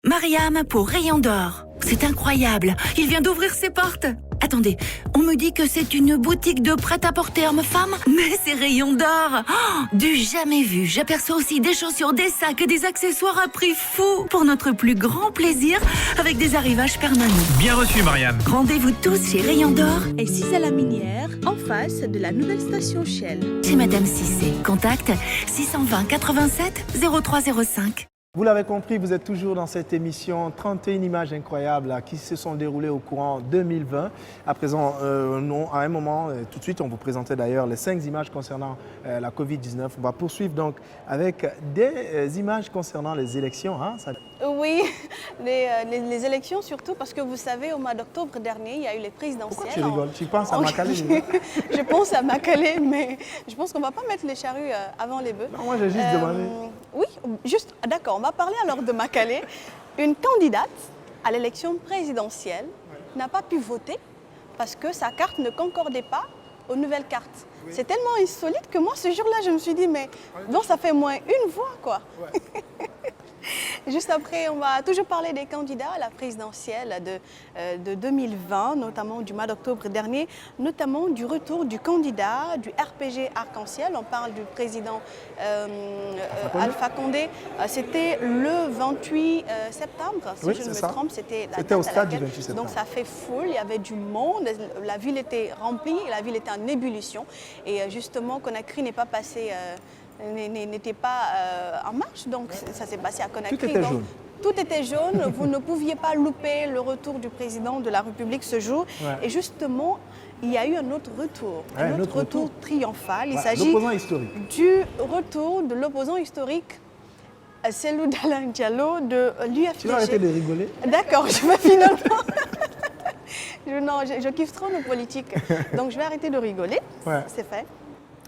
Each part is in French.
Mariam pour Rayon d'Or. C'est incroyable, il vient d'ouvrir ses portes. Attendez, on me dit que c'est une boutique de prêt-à-porter homme-femme, mais c'est Rayon d'Or. Oh, du jamais vu. J'aperçois aussi des chaussures, des sacs et des accessoires à prix fou pour notre plus grand plaisir avec des arrivages permanents. Bien reçu, Mariam. Rendez-vous tous chez Rayon d'Or. Et 6 à la Minière, en face de la nouvelle station Shell. Chez Madame Cissé. Contact 620 87 0305. Vous l'avez compris, vous êtes toujours dans cette émission 31 images incroyables là, qui se sont déroulées au courant 2020. À présent, à un moment, tout de suite, on vous présentait d'ailleurs les 5 images concernant la Covid-19. On va poursuivre donc avec des images concernant les élections. Hein, ça... Oui, les élections surtout parce que vous savez, au mois d'octobre dernier, il y a eu les présidentielles. Pourquoi tu rigoles? Tu penses à Makalé? Je pense à Makalé, mais je pense qu'on ne va pas mettre les charrues avant les bœufs. Non, moi, j'ai juste demandé. Oui, juste, d'accord, on va parler alors de Makalé. Une candidate à l'élection présidentielle n'a pas pu voter parce que sa carte ne concordait pas aux nouvelles cartes. Oui. C'est tellement insolite que moi, ce jour-là, je me suis dit, mais bon, ça fait moins une voix, quoi. Ouais. Juste après, on va toujours parler des candidats à la présidentielle de 2020, notamment du mois d'octobre dernier, notamment du retour du candidat du RPG Arc-en-Ciel. On parle du président Alpha Condé. C'était le 28 septembre, si je ne me trompe. C'était au stade du 28 septembre. Donc ça fait foule, il y avait du monde, la ville était remplie, la ville était en ébullition. Et justement, Conakry n'est pas passé... n'était pas en marche, donc ça s'est passé à Conakry. Tout était jaune. Tout était jaune, vous ne pouviez pas louper le retour du président de la République ce jour. Ouais. Et justement, il y a eu un autre retour, un autre retour triomphal. Il s'agit du retour de l'opposant historique, Cellou Dalein Diallo de l'UFDG. Tu vas arrêter de rigoler? D'accord, je vais finalement... Non, je kiffe trop nos politiques, donc je vais arrêter de rigoler, c'est fait.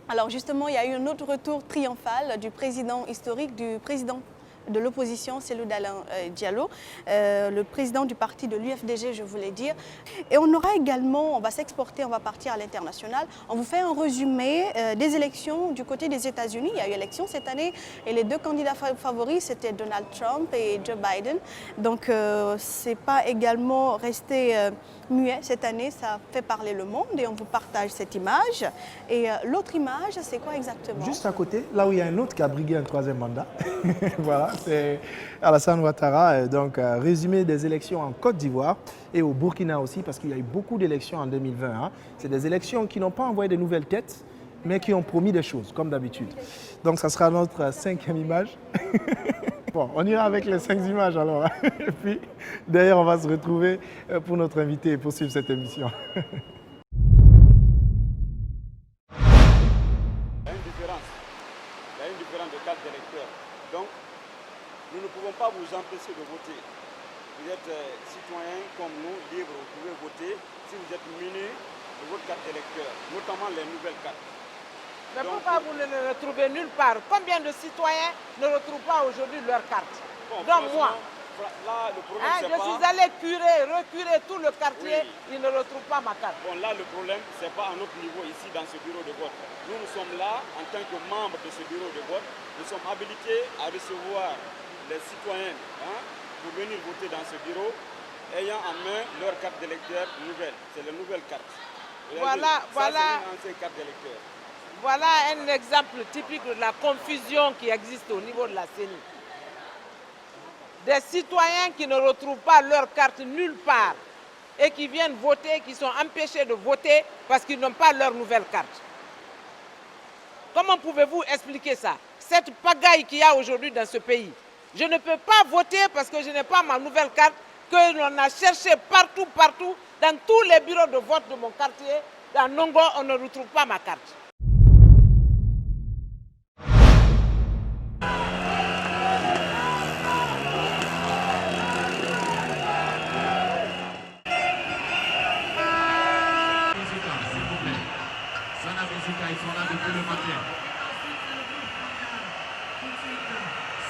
Alors justement, il y a eu un autre retour triomphal du président historique, du président de l'opposition, Cellou Dalein Diallo, le président du parti de l'UFDG, je voulais dire. Et on aura également, on va s'exporter, on va partir à l'international. On vous fait un résumé des élections du côté des États-Unis. Il y a eu élection cette année et les deux candidats favoris, c'était Donald Trump et Joe Biden. Donc, c'est pas également resté muet cette année, ça fait parler le monde et on vous partage cette image. Et l'autre image, c'est quoi exactement? Juste à côté, là où il y a un autre qui a brigué un 3e mandat. Voilà, c'est Alassane Ouattara. Donc, résumé des élections en Côte d'Ivoire et au Burkina aussi, parce qu'il y a eu beaucoup d'élections en 2020. Hein. C'est des élections qui n'ont pas envoyé de nouvelles têtes, mais qui ont promis des choses, comme d'habitude. Donc, ça sera notre 5e image. Bon, on ira avec les 5 images alors. Et puis, d'ailleurs, on va se retrouver pour notre invité et poursuivre cette émission. Il y a une différence de carte d'électeur. Donc, nous ne pouvons pas vous empêcher de voter. Vous êtes citoyen comme nous, libre, vous pouvez voter si vous êtes muni de votre carte d'électeur, notamment les nouvelles cartes. Mais pourquoi vous ne le retrouvez nulle part? Combien de citoyens ne retrouvent pas aujourd'hui leur carte? Bon, donc moi, là, le problème, je suis allé recurer tout le quartier, ils ne retrouvent pas ma carte. Bon, là, le problème, ce n'est pas à notre niveau ici dans ce bureau de vote. Nous sommes là en tant que membres de ce bureau de vote. Nous sommes habilités à recevoir les citoyens pour venir voter dans ce bureau, ayant en main leur carte d'électeur nouvelle. C'est la nouvelle carte. Voilà. C'est une ancienne carte d'électeur. Voilà un exemple typique de la confusion qui existe au niveau de la CENI. Des citoyens qui ne retrouvent pas leur carte nulle part et qui viennent voter, qui sont empêchés de voter parce qu'ils n'ont pas leur nouvelle carte. Comment pouvez-vous expliquer ça? Cette pagaille qu'il y a aujourd'hui dans ce pays. Je ne peux pas voter parce que je n'ai pas ma nouvelle carte, que l'on a cherché partout, dans tous les bureaux de vote de mon quartier. Dans Nongo, on ne retrouve pas ma carte. Ils sont là depuis le matin.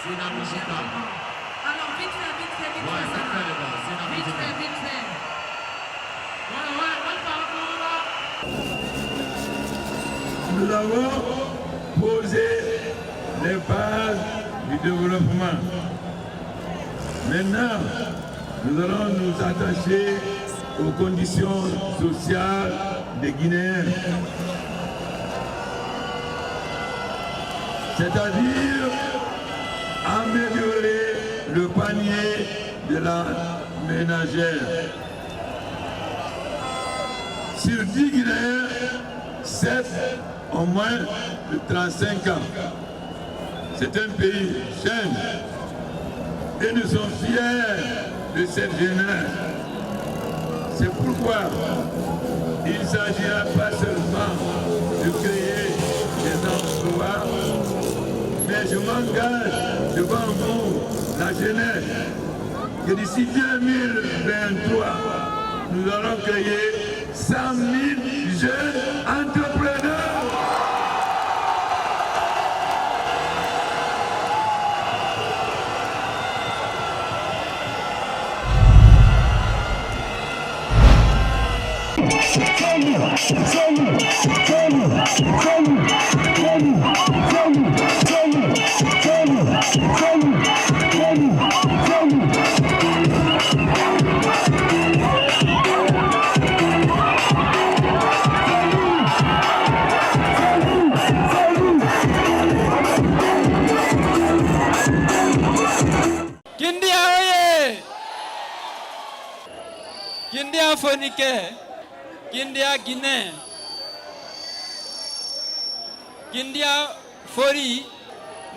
C'est la musique. Alors, vite fait. Ouais, ça fait les gars. C'est la musique. Vite fait. Nous avons posé les bases du développement. Maintenant, nous allons nous attacher aux conditions sociales des Guinéens. C'est-à-dire améliorer le panier de la ménagère. Sur 10 Guinéens, 7 ont moins de 35 ans. C'est un pays jeune et nous sommes fiers de cette jeunesse. C'est pourquoi il ne s'agira pas seulement de créer des emplois, mais je m'engage devant vous, la jeunesse, que d'ici 2023, nous allons créer 100 000 jeunes entrepreneurs. Kindia oye! Kindia Fonike, Kindia Guinée, Kindia Fori,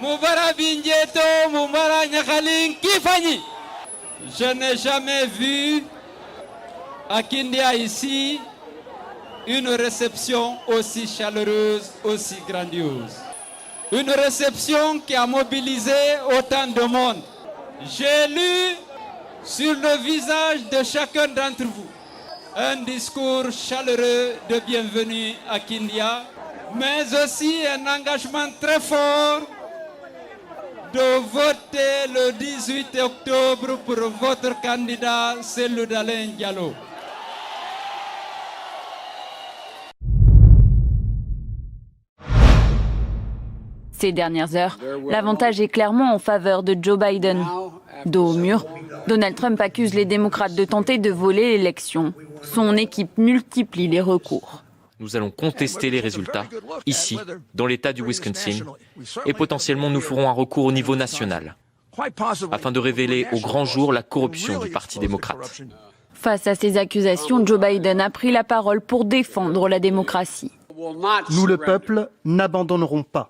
Moubara Bindieto, Moubara Nyakaling Kifani. Je n'ai jamais vu à Kindia ici une réception aussi chaleureuse, aussi grandiose. Une réception qui a mobilisé autant de monde. J'ai lu sur le visage de chacun d'entre vous un discours chaleureux de bienvenue à Kindia, mais aussi un engagement très fort de voter le 18 octobre pour votre candidat, Cellou Dalein Diallo. Ces dernières heures, l'avantage est clairement en faveur de Joe Biden. Dos au mur, Donald Trump accuse les démocrates de tenter de voler l'élection. Son équipe multiplie les recours. Nous allons contester les résultats, ici, dans l'État du Wisconsin, et potentiellement nous ferons un recours au niveau national, afin de révéler au grand jour la corruption du Parti démocrate. Face à ces accusations, Joe Biden a pris la parole pour défendre la démocratie. Nous, le peuple, n'abandonnerons pas.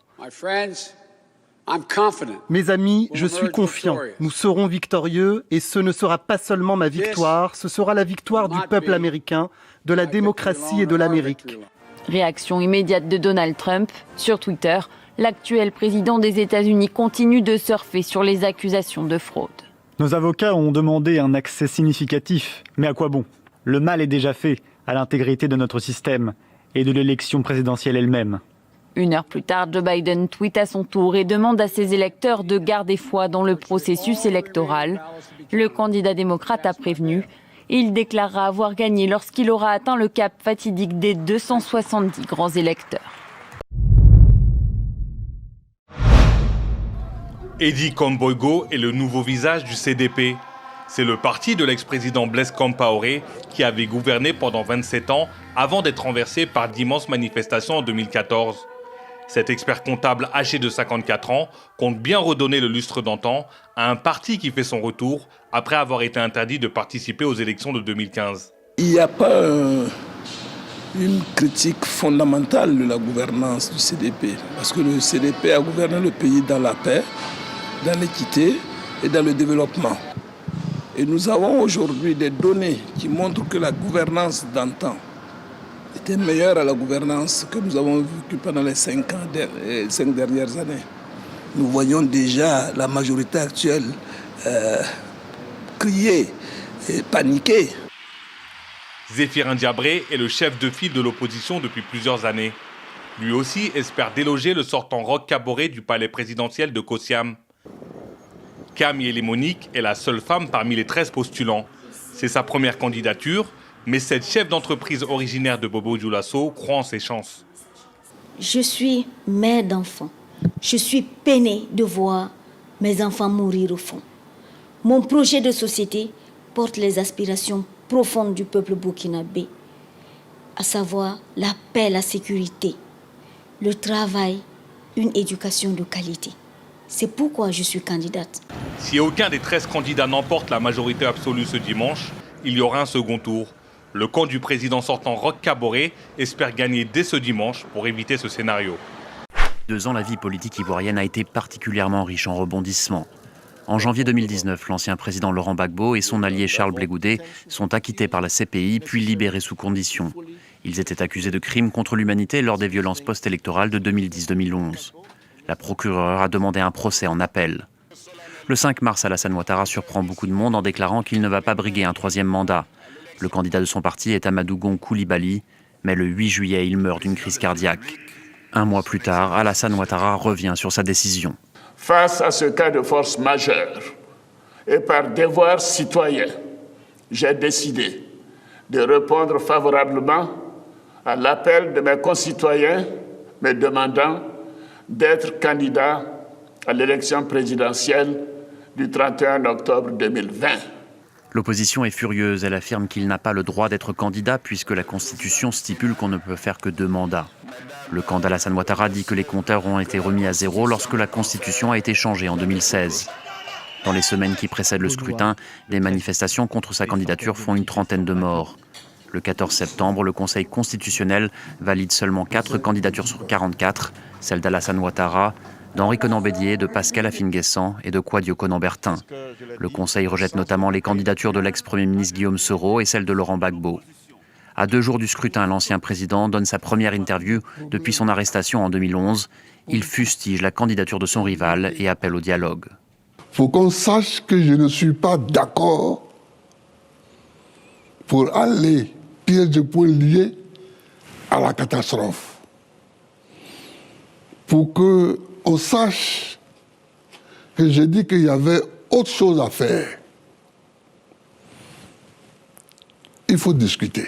Mes amis, je suis confiant. Nous serons victorieux et ce ne sera pas seulement ma victoire, ce sera la victoire du peuple américain, de la démocratie et de l'Amérique. Réaction immédiate de Donald Trump. Sur Twitter, l'actuel président des États-Unis continue de surfer sur les accusations de fraude. Nos avocats ont demandé un accès significatif, mais à quoi bon? Le mal est déjà fait à l'intégrité de notre système et de l'élection présidentielle elle-même. Une heure plus tard, Joe Biden tweet à son tour et demande à ses électeurs de garder foi dans le processus électoral. Le candidat démocrate a prévenu. Il déclarera avoir gagné lorsqu'il aura atteint le cap fatidique des 270 grands électeurs. Eddie Komboigo est le nouveau visage du CDP. C'est le parti de l'ex-président Blaise Compaoré qui avait gouverné pendant 27 ans avant d'être renversé par d'immenses manifestations en 2014. Cet expert comptable âgé de 54 ans compte bien redonner le lustre d'antan à un parti qui fait son retour après avoir été interdit de participer aux élections de 2015. Il n'y a pas une critique fondamentale de la gouvernance du CDP, parce que le CDP a gouverné le pays dans la paix, dans l'équité et dans le développement. Et nous avons aujourd'hui des données qui montrent que la gouvernance d'antan était meilleure à la gouvernance que nous avons vécue pendant les 5 dernières années. Nous voyons déjà la majorité actuelle crier et paniquer. Zéphirin Diabré est le chef de file de l'opposition depuis plusieurs années. Lui aussi espère déloger le sortant Roch Kaboré du palais présidentiel de Kosiam. Camille Elémonique est la seule femme parmi les 13 postulants. C'est sa première candidature, mais cette chef d'entreprise originaire de Bobo-Dioulasso croit en ses chances. Je suis mère d'enfants. Je suis peinée de voir mes enfants mourir au fond. Mon projet de société porte les aspirations profondes du peuple burkinabé, à savoir la paix, la sécurité, le travail, une éducation de qualité. C'est pourquoi je suis candidate. Si aucun des 13 candidats n'emporte la majorité absolue ce dimanche, il y aura un second tour. Le camp du président sortant Roch Kaboré espère gagner dès ce dimanche pour éviter ce scénario. 2 ans, la vie politique ivoirienne a été particulièrement riche en rebondissements. En janvier 2019, l'ancien président Laurent Gbagbo et son allié Charles Blé Goudé sont acquittés par la CPI puis libérés sous condition. Ils étaient accusés de crimes contre l'humanité lors des violences post-électorales de 2010-2011. La procureure a demandé un procès en appel. Le 5 mars, Alassane Ouattara surprend beaucoup de monde en déclarant qu'il ne va pas briguer un 3e mandat. Le candidat de son parti est Amadou Gon Coulibaly, mais le 8 juillet, il meurt d'une crise cardiaque. 1 mois plus tard, Alassane Ouattara revient sur sa décision. Face à ce cas de force majeure et par devoir citoyen, j'ai décidé de répondre favorablement à l'appel de mes concitoyens me demandant d'être candidat à l'élection présidentielle du 31 octobre 2020. L'opposition est furieuse. Elle affirme qu'il n'a pas le droit d'être candidat puisque la Constitution stipule qu'on ne peut faire que 2 mandats. Le camp d'Alassane Ouattara dit que les compteurs ont été remis à zéro lorsque la Constitution a été changée en 2016. Dans les semaines qui précèdent le scrutin, des manifestations contre sa candidature font une 30aine de morts. Le 14 septembre, le Conseil constitutionnel valide seulement 4 candidatures sur 44, celle d'Alassane Ouattara, d'Henri Konan Bédié, de Pascal Afine-Guessant et de Kouadio Konan-Bertin. Le Conseil rejette notamment les candidatures de l'ex-premier ministre Guillaume Soro et celle de Laurent Gbagbo. À 2 jours du scrutin, l'ancien président donne sa première interview depuis son arrestation en 2011. Il fustige la candidature de son rival et appelle au dialogue. Il faut qu'on sache que je ne suis pas d'accord pour aller pièce de point lié à la catastrophe. Pour qu'on sache que j'ai dit qu'il y avait autre chose à faire. Il faut discuter.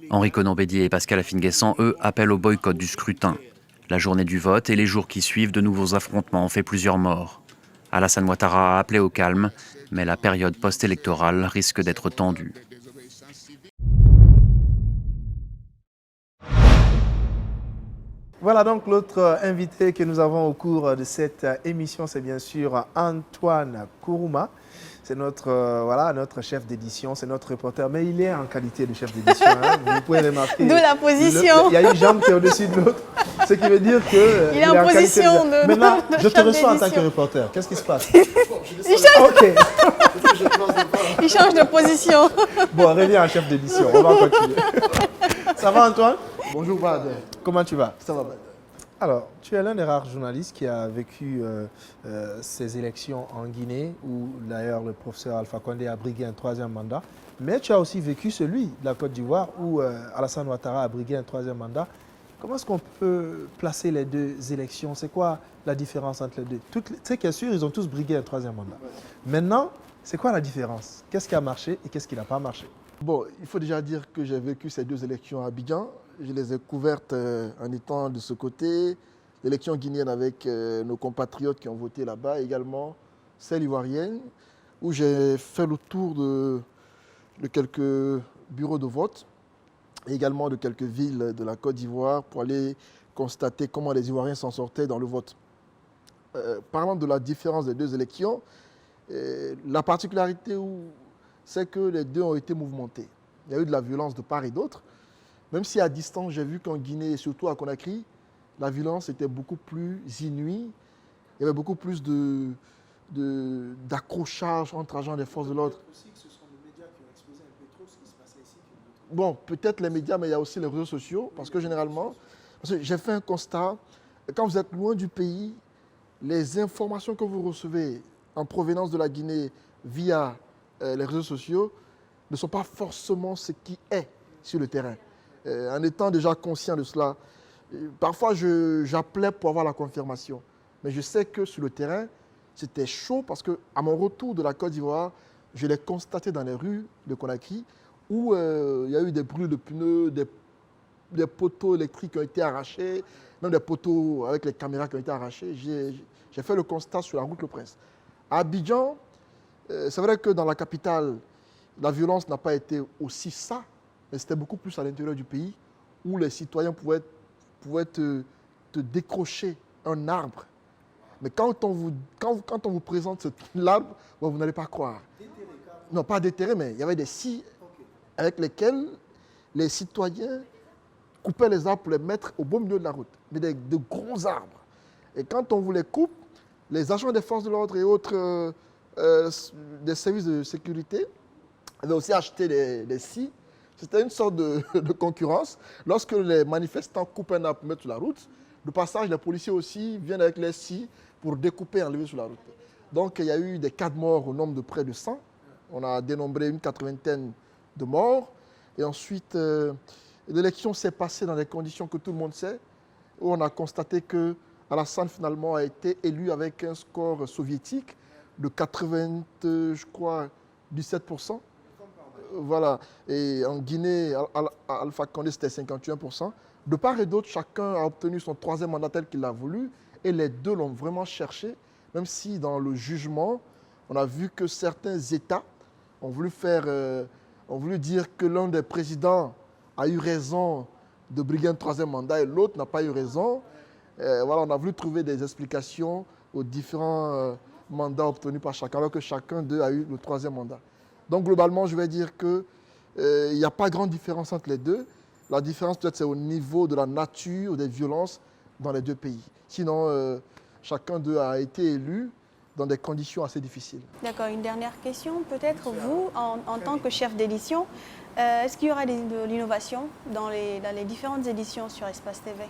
Henri Konan Bédié et Pascal Afine-Guessant, eux, appellent au boycott du scrutin. La journée du vote et les jours qui suivent, de nouveaux affrontements ont fait plusieurs morts. Alassane Ouattara a appelé au calme, mais la période post-électorale risque d'être tendue. Voilà donc l'autre invité que nous avons au cours de cette émission, c'est bien sûr Antoine Kourouma. C'est notre chef d'édition, c'est notre reporter, mais il est en qualité de chef d'édition. Hein. Vous pouvez remarquer. D'où la position. Il y a une jambe qui est au-dessus de l'autre, ce qui veut dire que il est en position de. Maintenant, de je te reçois en tant que reporter. Qu'est-ce qui se passe? Il change de position. Bon, reviens en chef d'édition. On va continuer. Ça va, Antoine? Bonjour, Bad. Comment tu vas? Ça va, Bad. Alors, tu es l'un des rares journalistes qui a vécu ces élections en Guinée, où d'ailleurs le professeur Alpha Condé a brigué un 3e mandat. Mais tu as aussi vécu celui de la Côte d'Ivoire, où Alassane Ouattara a brigué un 3e mandat. Comment est-ce qu'on peut placer les 2 élections? C'est quoi la différence entre les deux? Tu sais qu'il est sûr, ils ont tous brigué un 3e mandat. Maintenant, c'est quoi la différence? Qu'est-ce qui a marché et qu'est-ce qui n'a pas marché? Bon, il faut déjà dire que j'ai vécu ces 2 élections à Abidjan. Je les ai couvertes en étant de ce côté. L'élection guinéenne avec nos compatriotes qui ont voté là-bas, également celle ivoirienne, où j'ai fait le tour de quelques bureaux de vote, et également de quelques villes de la Côte d'Ivoire pour aller constater comment les Ivoiriens s'en sortaient dans le vote. Parlant de la différence des 2 élections, la particularité, c'est que les 2 ont été mouvementés. Il y a eu de la violence de part et d'autre. Même si à distance, j'ai vu qu'en Guinée, et surtout à Conakry, la violence était beaucoup plus inouïe. Il y avait beaucoup plus d'accrochage entre agents des forces de l'ordre. Bon, peut-être les médias, mais il y a aussi les réseaux sociaux. Parce que généralement, j'ai fait un constat, quand vous êtes loin du pays, les informations que vous recevez en provenance de la Guinée via les réseaux sociaux ne sont pas forcément ce qui est sur le terrain. En étant déjà conscient de cela, parfois j'appelais pour avoir la confirmation. Mais je sais que sur le terrain, c'était chaud parce qu'à mon retour de la Côte d'Ivoire, je l'ai constaté dans les rues de Conakry où il y a eu des brûles de pneus, des poteaux électriques qui ont été arrachés, même des poteaux avec les caméras qui ont été arrachés. J'ai fait le constat sur la route Le Prince. À Abidjan, C'est vrai que dans la capitale, la violence n'a pas été aussi ça, mais c'était beaucoup plus à l'intérieur du pays où les citoyens pouvaient te décrocher un arbre. Mais quand on vous présente l'arbre, bon, vous n'allez pas croire. Non, pas déterré, mais il y avait des scies avec lesquelles les citoyens coupaient les arbres pour les mettre au beau milieu de la route. Mais de gros arbres. Et quand on vous les coupe, les agents des forces de l'ordre et autres des services de sécurité avaient aussi acheté des scies. C'était une sorte de concurrence. Lorsque les manifestants coupent un arbre pour mettre sur la route, de passage, les policiers aussi viennent avec les scies pour découper et enlever sur la route. Donc il y a eu des cas de morts au nombre de près de 100. On a dénombré une 80aine de morts. Et ensuite, l'élection s'est passée dans des conditions que tout le monde sait, où on a constaté que Alassane finalement a été élu avec un score soviétique de 17%. Voilà. Et en Guinée, Alpha Condé, c'était 51%. De part et d'autre, chacun a obtenu son troisième mandat tel qu'il l'a voulu. Et les deux l'ont vraiment cherché, même si dans le jugement, on a vu que certains États ont voulu dire que l'un des présidents a eu raison de briguer un troisième mandat et l'autre n'a pas eu raison. Voilà, on a voulu trouver des explications aux différents mandats obtenus par chacun, alors que chacun d'eux a eu le troisième mandat. Donc globalement, je vais dire qu'il n'y a pas grande différence entre les deux. La différence peut-être c'est au niveau de la nature des violences dans les deux pays. Sinon, chacun d'eux a été élu dans des conditions assez difficiles. D'accord, une dernière question. Peut-être vous, en tant que chef d'édition, est-ce qu'il y aura de l'innovation dans les différentes éditions sur Espace TV?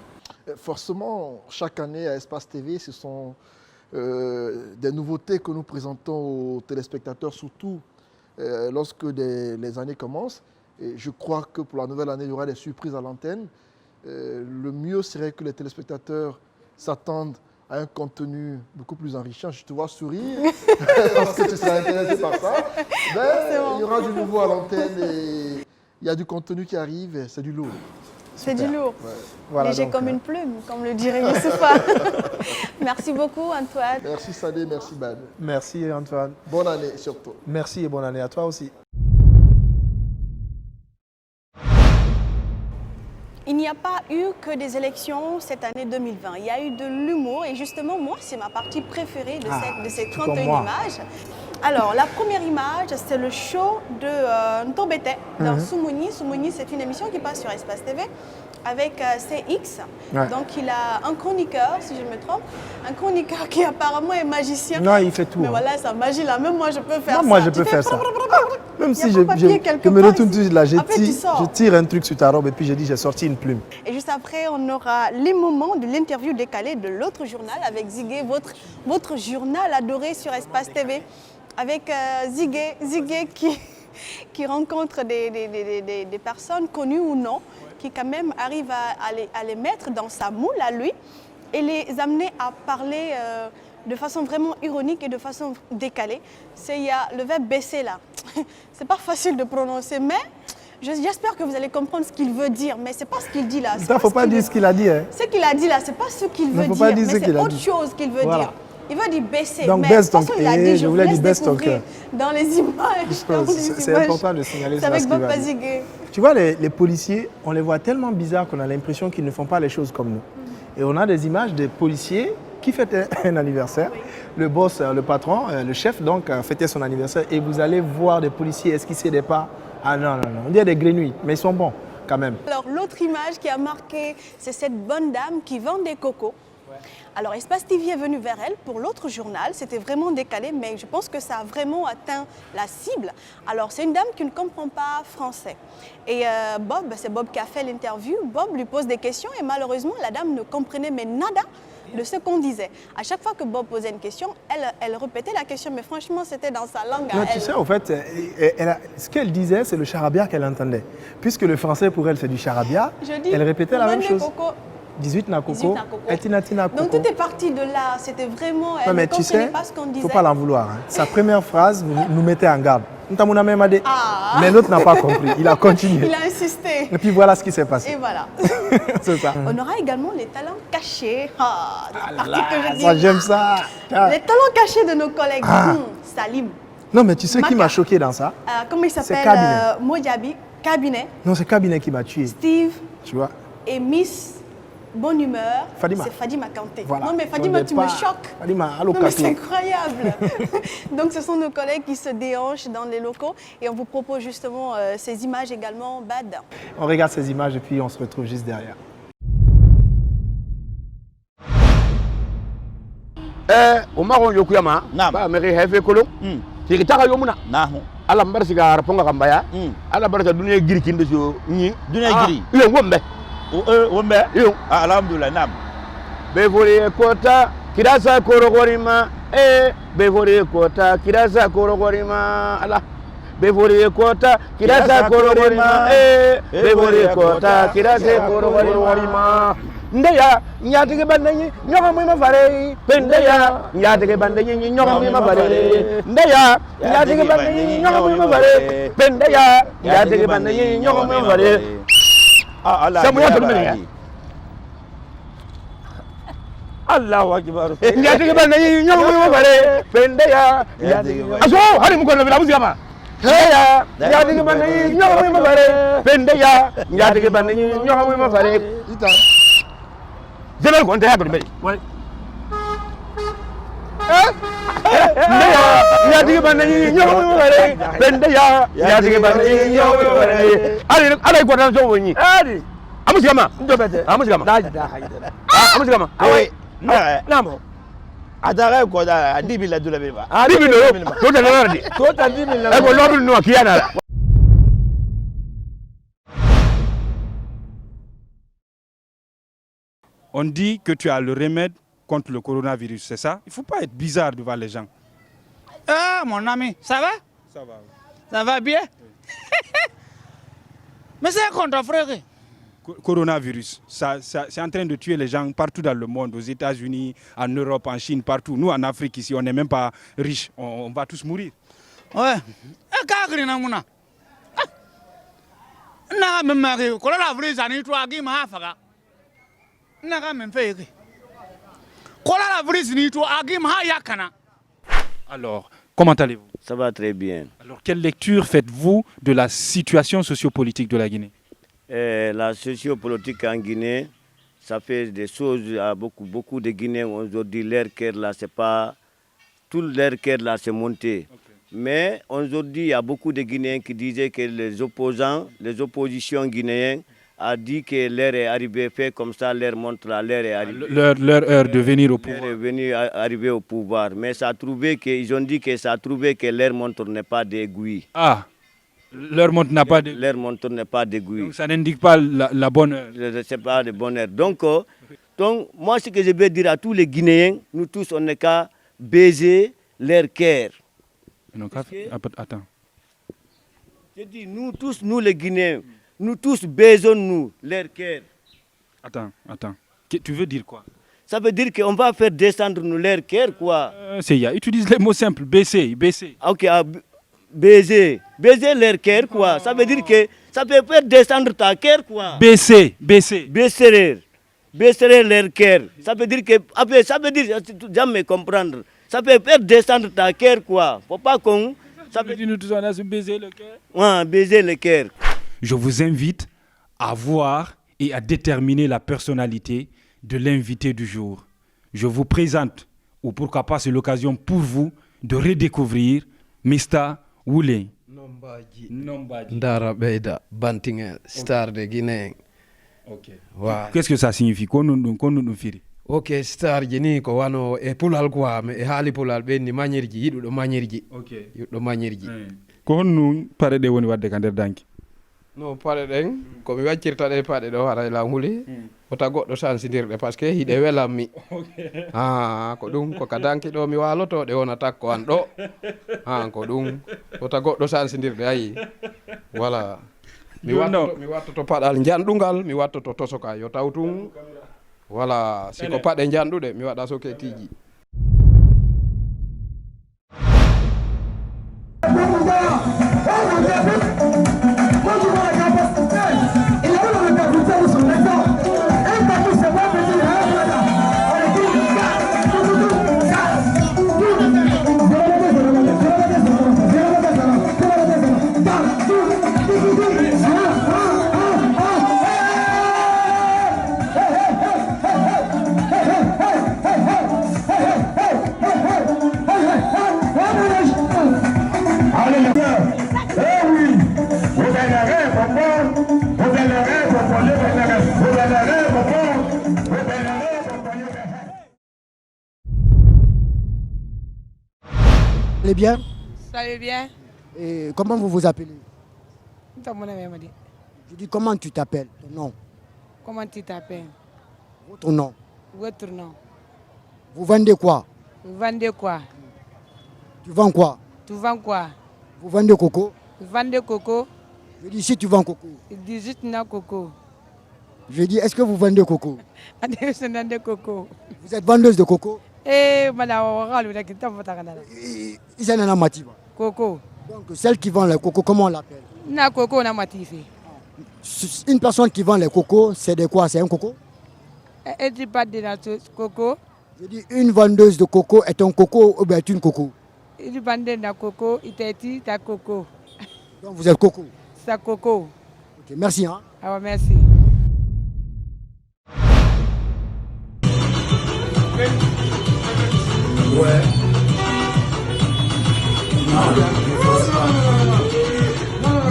Forcément, chaque année à Espace TV, ce sont des nouveautés que nous présentons aux téléspectateurs, surtout lorsque les années commencent. Et je crois que pour la nouvelle année, il y aura des surprises à l'antenne. Le mieux serait que les téléspectateurs s'attendent à un contenu beaucoup plus enrichissant. Je te vois sourire parce que tu seras intéressé par ça. Ben, il y aura du nouveau à l'antenne et il y a du contenu qui arrive et c'est du lourd. C'est du lourd. Ouais. Voilà, léger donc, comme une plume, comme le dirait Youssoufa. Merci beaucoup Antoine. Merci Sadé, merci Bad. Merci Antoine. Bonne année surtout. Merci et bonne année à toi aussi. Il n'y a pas eu que des élections cette année 2020. Il y a eu de l'humour et justement, moi, c'est ma partie préférée de ces 31 images. Alors, la première image, c'est le show de Ntobete dans Soumouni. Soumouni, c'est une émission qui passe sur Espace TV avec CX. Ouais. Donc, il a un chroniqueur, si je me trompe, un chroniqueur qui apparemment est magicien. Non, il fait tout. Mais voilà, sa magie là, même moi, je peux faire ça. Moi, je peux faire ça. Même si je me retourne tout là, je tire un truc sur ta robe et puis je dis j'ai sorti une plume. Et juste après, on aura les moments de l'interview décalée de l'autre journal avec Zigué, votre journal adoré sur Espace TV. Avec Zigué qui rencontre des personnes connues ou non, qui quand même arrive à les mettre dans sa moule à lui et les amener à parler de façon vraiment ironique et de façon décalée. Il y a le verbe baisser là. C'est pas facile de prononcer, mais j'espère que vous allez comprendre ce qu'il veut dire. Mais c'est pas ce qu'il dit là. Il ne faut pas dire ce qu'il a dit. Hein. Ce qu'il a dit là, c'est pas ce qu'il veut dire, mais c'est autre chose qu'il veut dire. Il veut dire baisser, donc, mais baisse ton il a dit, je voulais dire baisse ton cœur. Dans les images. C'est important de signaler ça. C'est avec Bob Zigué. Tu vois, les policiers, on les voit tellement bizarres qu'on a l'impression qu'ils ne font pas les choses comme nous. Et on a des images des policiers qui fêtaient un anniversaire. Oui. Le boss, le patron, le chef, donc, fêtait son anniversaire. Et vous allez voir des policiers esquisser des pas. Ah non, on dirait des grenouilles, mais ils sont bons quand même. Alors, l'autre image qui a marqué, c'est cette bonne dame qui vend des cocos. Alors, Espace TV est venu vers elle pour l'autre journal. C'était vraiment décalé, mais je pense que ça a vraiment atteint la cible. Alors, c'est une dame qui ne comprend pas français. Et Bob, c'est Bob qui a fait l'interview. Bob lui pose des questions et malheureusement, la dame ne comprenait mais nada de ce qu'on disait. À chaque fois que Bob posait une question, elle répétait la question, mais franchement, c'était dans sa langue à elle. Tu sais, en fait, ce qu'elle disait, c'est le charabia qu'elle entendait. Puisque le français, pour elle, c'est du charabia, elle répétait la même chose. 18 Nakoko, Etina Koko. Donc tout est parti de là, c'était vraiment, elle ne comprenait pas ce qu'on disait. Il ne faut pas l'en vouloir. Hein. Sa première phrase nous mettait en garde. Mais l'autre n'a pas compris, il a continué. Il a insisté. Et puis voilà ce qui s'est passé. Et voilà. C'est ça. On aura également les talents cachés. J'aime ça. Les talents cachés de nos collègues. Salim. Non, mais tu sais qui m'a choqué dans ça? Comment il C'est s'appelle? Modiabi, Cabinet. Non, c'est Cabinet qui m'a tué. Steve. Tu vois? Et Miss Bonne Humeur. Fadima. C'est Fadima Kanté. Voilà. Non, mais Fadima, tu me choques. Fadima, allô, non, mais c'est incroyable. Donc, ce sont nos collègues qui se déhanchent dans les locaux et on vous propose justement ces images également bad. On regarde ces images et puis on se retrouve juste derrière. Umaron Yokuyama, Mary Hefe Kolo, Tikitaka Yomuna, Alambar Cigar Ponga Kambaya, Alabarta Dunia Girikin de Dunia Giri, Wombe, Wombe, Alhamdulillah Nam. Bevori Kota, Kirasa Korogorima, Bevori Kota, Kirasa Korogorima, Allah. Bevori Kota, Kirasa Korogorima, Bevori Kota, Kirasa Korogorima. Ndeya nyatige bandanyi nyoka mwima fare pendeya nyatige bandanyi nyoka mwima fare ndeya nyatige bandanyi nyoka mwima fare pendeya nyatige bandanyi nyoka mwima fare samu ya tulumene Allahu akbar nyatige bandanyi nyoka mwima fare pendeya aso hari mukona bila muzikama Ndeya nyatige bandanyi nyoka mwima fare pendeya nyatige bandanyi nyoka mwima fare Je vais le compter à Gourmet. Oui. Il y a des bananes, il y a des bananes, allez, quoi dans le jeu? Allez, Amusgama, Amusgama. Amusgama. Ah oui. Non. Adara quoi à 10 000 de la vie. Ah, 10 000 euros. Tout à l'heure. Tout à 10 000 euros. Et vous l'avez nous qui en a. On dit que tu as le remède contre le coronavirus, c'est ça? Il ne faut pas être bizarre devant les gens. Ah, mon ami, ça va? Ça va. Ça va bien? Mais c'est contre frère. Coronavirus, c'est en train de tuer les gens partout dans le monde, aux États-Unis, en Europe, en Chine, partout. Nous, en Afrique, ici, on n'est même pas riches. On va tous mourir. Ouais. Alors, comment allez-vous? Ça va très bien. Alors, quelle lecture faites-vous de la situation sociopolitique de la Guinée? La sociopolitique en Guinée, ça fait des choses à beaucoup de Guinéens aujourd'hui. Leur cœur là, c'est pas tout leur cœur là, c'est monté. Okay. Mais aujourd'hui, il y a beaucoup de Guinéens qui disaient que les oppositions guinéennes a dit que l'heure est arrivée, fait comme ça, leur montre là, l'heure est arrivée. Leur heure de venir au pouvoir. Leur est arriver au pouvoir. Mais ça a trouvé que, ils ont dit que ça a trouvé que leur montre n'est pas d'aiguille. Ah, leur montre n'a pas d'aiguille. Leur montre n'est pas d'aiguille. Donc ça n'indique pas la bonne heure. C'est pas de bonne heure. Donc, moi, ce que je veux dire à tous les Guinéens, nous tous, on n'est qu'à baiser leur cœur. Attends. Je dis, nous tous, nous les Guinéens, nous tous baisons-nous leur cœur. Attends. Tu veux dire quoi? Ça veut dire qu'on va faire descendre nous leur cœur, quoi. Utilise les mots simples, baisser. Ok, baiser leur cœur, quoi. Ça veut dire que ça peut faire descendre ta cœur, quoi. Baisser leur cœur. Ça veut dire que, ça veut dire, jamais comprendre. Ça peut faire descendre ta cœur, quoi. Faut pas qu'on... Ça veut dire nous tous on a se baiser le cœur. Ouais, baiser le cœur. Je vous invite à voir et à déterminer la personnalité de l'invité du jour. Je vous présente, ou pourquoi pas c'est l'occasion pour vous de redécouvrir Mr. Wule. Nombaji. Ndara Beida, Bantinga, star de Guinée. Ok. Wow. Qu'est-ce que ça signifie? Ok, star jini ko wano e pulal quoi, mais e hali pulal be ni manierji yidu do manierji. Ok. Do manierji. Ko honnu pare de woni wadde ka der danki. No pare den ko mi waccirta de pade do wara la huli. Wota goddo sansidirde parce que hide welam mi. Ah, ko dum ko kadanki do mi waloto de wona takko an do. Ah, ko dum wota goddo sansidirde ayi. Voilà. Mi watto padal jandungal, mi watto to tosoka yo tawtum. Voilà, si ko paɗe janɗuɗe mi waɗa soketiji. allez bien? Ça va bien. Et comment vous vous appelez? Je dis comment tu t'appelles, ton nom? Comment tu t'appelles? Votre nom? Votre nom. Vous vendez quoi? Vous vendez quoi? Tu vends quoi? Tu vends quoi? Vous vendez coco? Vous vendez coco? Je dis si tu vends coco. Il dit juste non coco. Je dis est-ce que vous vendez coco? Coco. Vous êtes vendeuse de coco? Eh, madame, Ils en ont mati. Coco. Donc celle qui vend les cocos, comment on l'appelle? Na coco na matifi. Une personne qui vend les cocos, c'est de quoi? C'est un coco? Et tu parles de la coco? Je dis une vendeuse de coco est un coco ou bien est une coco? Il vend de coco, il t'a dit ta coco. Donc vous êtes coco? C'est coco. Ok, merci. Hein? Ah, merci. Ouais.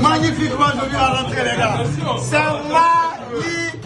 Magnifiquement joli à rentrer les gars. C'est magnifique.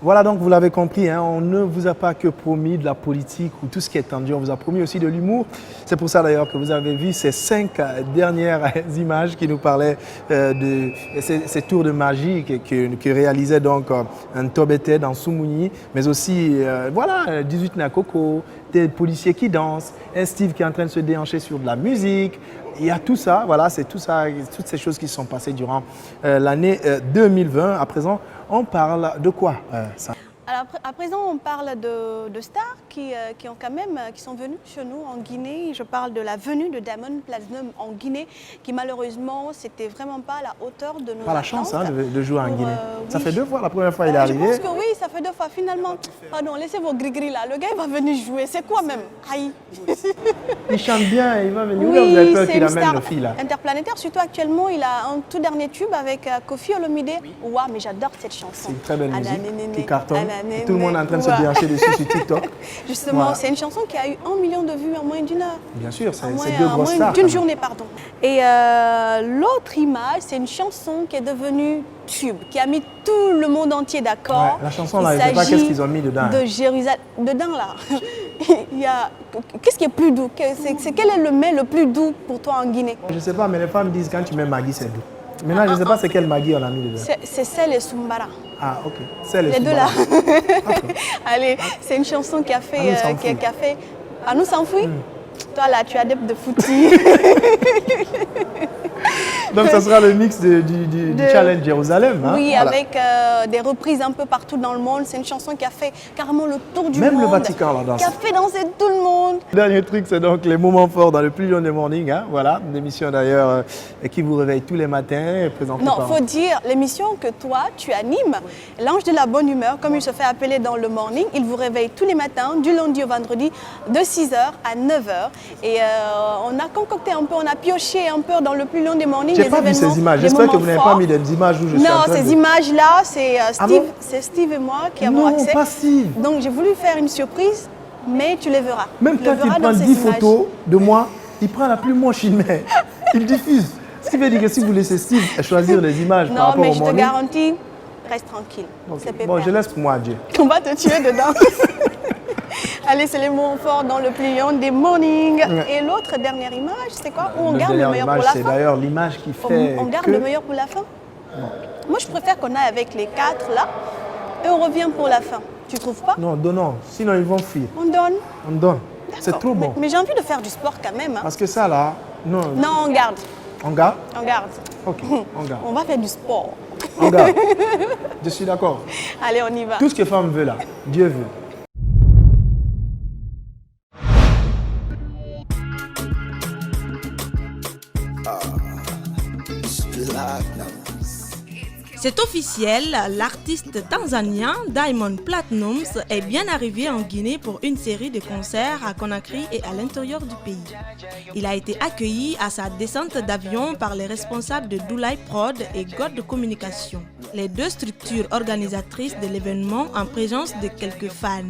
Voilà, donc vous l'avez compris, hein, on ne vous a pas que promis de la politique ou tout ce qui est tendu, on vous a promis aussi de l'humour. C'est pour ça d'ailleurs que vous avez vu ces 5 dernières images qui nous parlaient de ces tours de magie que réalisait donc un Tobete dans Soumouni, mais aussi voilà, 18 Nakoko, des policiers qui dansent, un Steve qui est en train de se déhancher sur de la musique. Il y a tout ça, voilà, c'est tout ça, toutes ces choses qui se sont passées durant l'année 2020. À présent, on parle de quoi ça? Alors, à présent, on parle de stars qui sont venus chez nous en Guinée. Je parle de la venue de Diamond Platnumz en Guinée, qui malheureusement, c'était vraiment pas à la hauteur de nos attentes. Pas la chance hein, de jouer en Guinée. Ça oui. fait 2 fois, la première fois il est arrivé. Je pense que oui, ça fait 2 fois. Finalement, pardon, laissez vos gris-gris là. Le gars, il va venir jouer. C'est quoi même? Aïe. Il chante bien, il va venir. Oui, vous avez peur c'est qu'il une amène star nos filles là. interplanétaire. Surtout actuellement, il a un tout dernier tube avec Kofi Olomide. Waouh, mais j'adore cette chanson. C'est une très belle musique qui Qui cartonne. Tout le monde est en train de se déhancher dessus sur TikTok. Justement, voilà. C'est une chanson qui a eu 1 million de vues en moins d'1 heure. Bien sûr, c'est 2 grosses stars. D'une journée, pardon. Et l'autre image, c'est une chanson qui est devenue tube, qui a mis tout le monde entier d'accord. Ouais, la chanson là, je ne sais pas qu'est-ce qu'ils ont mis dedans. De Jérusalem. Dedans là, il y a... Qu'est-ce qui est plus doux? Quel est le mets le plus doux pour toi en Guinée? Je ne sais pas, mais les femmes disent quand tu mets Maggi, c'est doux. Maintenant, je ne sais pas c'est quel Maggi on a mis dedans. C'est celle et Soumbara. Ah, ok. Celle et les Soumbara. deux là. Allez, c'est une chanson qui a fait... Ah, nous s'enfuit. Toi là, tu es adepte de footy. Donc ça sera le mix du Challenge Jérusalem. Hein? Oui, voilà. avec des reprises un peu partout dans le monde. C'est une chanson qui a fait carrément le tour du monde. Même le Vatican la danse. Qui a fait danser tout le monde. Le dernier truc, c'est donc les moments forts dans le Plus Lion des Morning. Hein? Voilà, une émission d'ailleurs qui vous réveille tous les matins. Non, il faut dire, l'émission que toi, tu animes, l'ange de la bonne humeur, comme il se fait appeler dans le morning, il vous réveille tous les matins, du lundi au vendredi, de 6h à 9h. Et on a concocté un peu, on a pioché un peu dans le Plus Lion des Morning. J'ai pas vu ces images. J'espère que vous n'avez pas mis des images où je suis en train Non, ces images-là, c'est Steve et moi qui avons accès. Non, pas Steve. Donc j'ai voulu faire une surprise, mais tu les verras. Même quand il prend 10 photos de moi, il prend la plus moche il met. Il diffuse. Ce qui veut dire que si vous laissez Steve choisir les images par rapport au morning... Non, mais je te garantis, reste tranquille. Okay. Bon, je laisse pour moi, Dieu. On va te tuer dedans. Allez, c'est les mots forts dans le Plus Lion des Morning. Ouais. Et l'autre dernière image, c'est quoi? Où on garde le meilleur pour la fin. C'est d'ailleurs l'image qui fait on garde le meilleur pour la fin. Moi, je préfère qu'on aille avec les 4 là et on revient pour la fin. Tu trouves pas? Non, donnons. Sinon, ils vont fuir. On donne. On donne. C'est trop bon. Mais j'ai envie de faire du sport quand même. Hein. Parce que ça, là, non. Non, on garde. On garde? On garde. Ok, on garde. On va faire du sport. On garde. Je suis d'accord. Allez, on y va. Tout ce que femme veut, là, Dieu veut. C'est officiel, l'artiste tanzanien Diamond Platnumz est bien arrivé en Guinée pour une série de concerts à Conakry et à l'intérieur du pays. Il a été accueilli à sa descente d'avion par les responsables de Doulay Prod et God Communication, les deux structures organisatrices de l'événement en présence de quelques fans.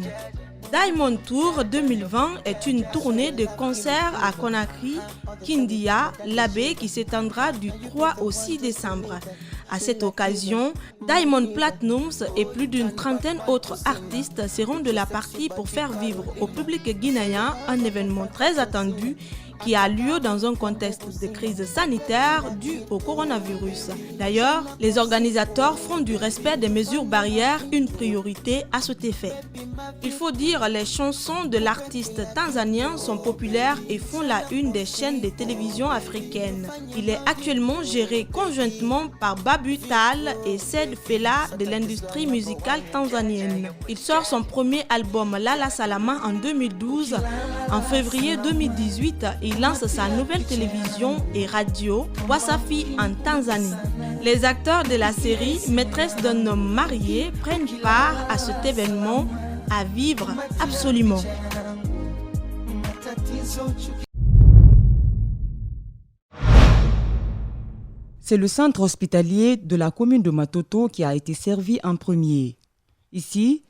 Diamond Tour 2020 est une tournée de concerts à Conakry, Kindia, Labé qui s'étendra du 3 au 6 décembre. À cette occasion, Diamond Platnumz et plus d'une trentaine d'autres artistes seront de la partie pour faire vivre au public guinéen un événement très attendu qui a lieu dans un contexte de crise sanitaire due au coronavirus. D'ailleurs, les organisateurs font du respect des mesures barrières une priorité à cet effet. Il faut dire, les chansons de l'artiste tanzanien sont populaires et font la une des chaînes de télévision africaines. Il est actuellement géré conjointement par Babu Tal et Said Fela de l'industrie musicale tanzanienne. Il sort son premier album Lala Salama en 2012. En février 2018, il lance sa nouvelle télévision et radio Wasafi en Tanzanie. Les acteurs de la série Maîtresse d'un homme marié prennent part à cet événement à vivre absolument. C'est le centre hospitalier de la commune de Matoto qui a été servi en premier. Ici,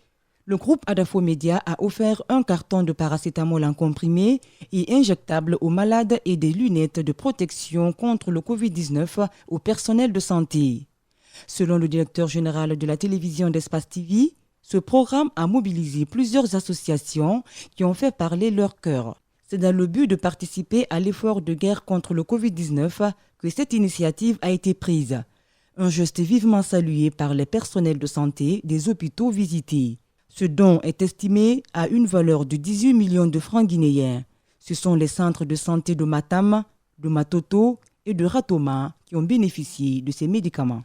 le groupe Adafo Média a offert un carton de paracétamol en comprimé et injectable aux malades et des lunettes de protection contre le Covid-19 au personnel de santé. Selon le directeur général de la télévision d'Espace TV, ce programme a mobilisé plusieurs associations qui ont fait parler leur cœur. C'est dans le but de participer à l'effort de guerre contre le Covid-19 que cette initiative a été prise. Un geste vivement salué par les personnels de santé des hôpitaux visités. Ce don est estimé à une valeur de 18 millions de francs guinéens. Ce sont les centres de santé de Matam, de Matoto et de Ratoma qui ont bénéficié de ces médicaments.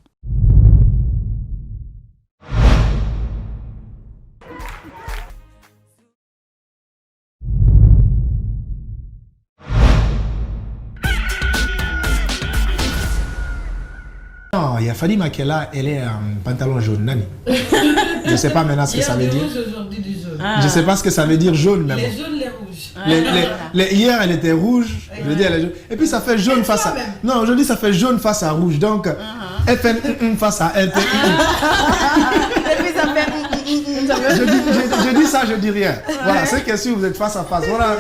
Non, il y a Fadi Makela, elle est en pantalon jaune, Nani. Je ne sais pas maintenant ce que ça veut dire. Je ne sais pas ce que ça veut dire jaune même. Les jaunes, les rouges. Hier, elle était rouge. Je veux dire, elle est jaune. Et puis ça fait jaune face à... Non, aujourd'hui, ça fait jaune face à rouge. Donc, FN face à LP. Et puis ça fait... Je dis ça, je dis rien. Voilà, c'est que si vous êtes face à face, voilà,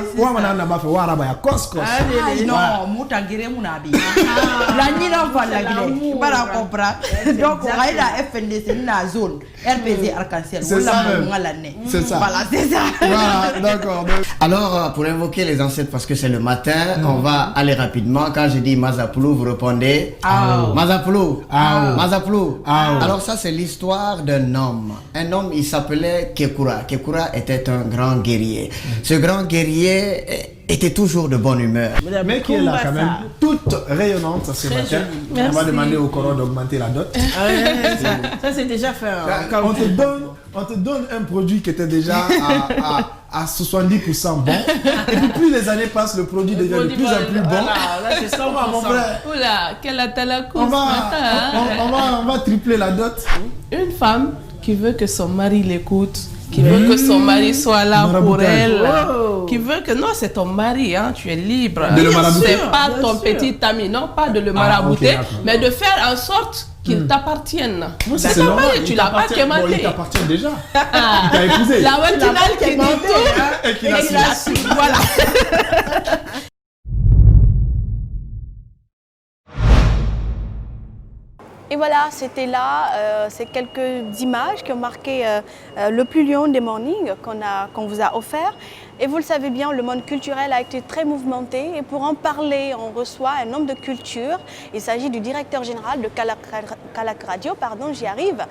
non, mutagire munabi. La nina va la guide. Para comprendre. Donc, on a la FNDC na zone. RPZ arc-en-ciel. C'est ça même. C'est ça. Voilà, c'est ça. Voilà, d'accord. Alors, pour invoquer les ancêtres, parce que c'est le matin, on va aller rapidement. Quand je dis Mazapoulou, vous répondez Mazapoulou. Mazapoulou. Alors ça, c'est l'histoire d'un homme. Un homme, il s'appelait Kekura. Kekura était un grand guerrier. Ce grand guerrier était toujours de bonne humeur. Mais qui est là quand même, toute rayonnante ce matin. On va demander au Coran d'augmenter la dot. Ça c'est déjà fait. Quand on te donne un produit qui était déjà à 70% bon. Et puis plus les années passent, le produit devient de plus en plus bon. Là, c'est 100%. Mon frère. Oula, quelle atalakou on va tripler la dot. Une femme qui veut que son mari l'écoute, qui veut que son mari soit là pour elle, qui veut que non, c'est ton mari, hein, tu es libre. De le marabouter. C'est pas ton petit ami, non, pas de le marabouter, mais de faire en sorte qu'il t'appartienne. C'est ton normal, mari, tu l'as pas quémanté. Bon, il t'appartient déjà. Il t'a épousé. La matinale qui dit tout et qui l'a su. Voilà. Et voilà, c'était là, ces quelques images qui ont marqué le plus lion des mornings qu'on vous a offert. Et vous le savez bien, le monde culturel a été très mouvementé. Et pour en parler, on reçoit un homme de culture. Il s'agit du directeur général de Kallack Radio, j'y arrive,